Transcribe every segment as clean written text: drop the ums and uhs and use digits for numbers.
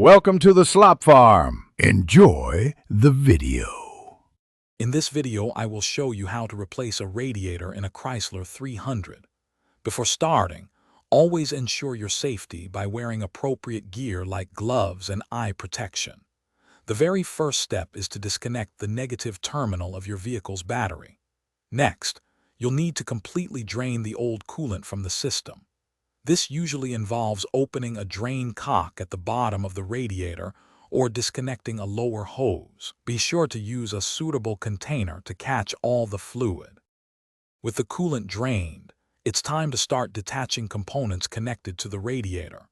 Welcome to the Slop Farm. Enjoy the video. In this video, I will show you how to replace a radiator in a Chrysler 300. Before starting, always ensure your safety by wearing appropriate gear like gloves and eye protection. The very first step is to disconnect the negative terminal of your vehicle's battery. Next, you'll need to completely drain the old coolant from the system. This usually involves opening a drain cock at the bottom of the radiator or disconnecting a lower hose. Be sure to use a suitable container to catch all the fluid. With the coolant drained, it's time to start detaching components connected to the radiator.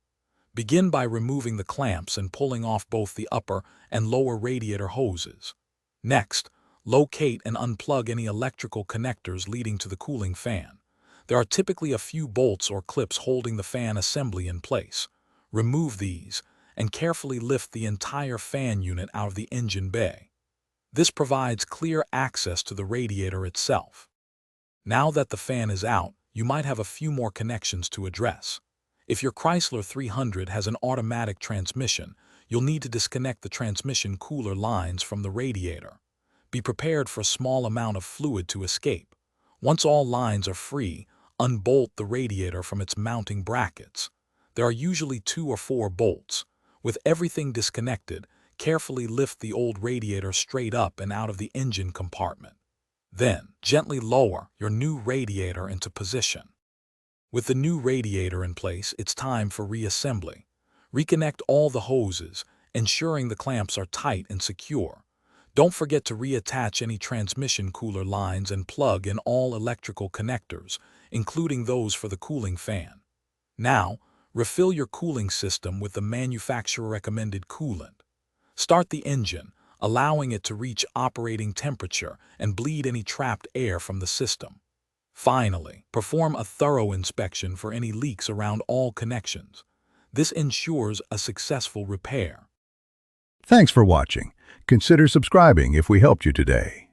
Begin by removing the clamps and pulling off both the upper and lower radiator hoses. Next, locate and unplug any electrical connectors leading to the cooling fan. There are typically a few bolts or clips holding the fan assembly in place. Remove these and carefully lift the entire fan unit out of the engine bay. This provides clear access to the radiator itself. Now that the fan is out, you might have a few more connections to address. If your Chrysler 300 has an automatic transmission, you'll need to disconnect the transmission cooler lines from the radiator. Be prepared for a small amount of fluid to escape. Once all lines are free, unbolt the radiator from its mounting brackets. There are usually 2 or 4 bolts. With everything disconnected, carefully lift the old radiator straight up and out of the engine compartment. Then, gently lower your new radiator into position. With the new radiator in place, it's time for reassembly. Reconnect all the hoses, ensuring the clamps are tight and secure. Don't forget to reattach any transmission cooler lines and plug in all electrical connectors, including those for the cooling fan. Now, refill your cooling system with the manufacturer-recommended coolant. Start the engine, allowing it to reach operating temperature and bleed any trapped air from the system. Finally, perform a thorough inspection for any leaks around all connections. This ensures a successful repair. Thanks for watching. Consider subscribing if we helped you today.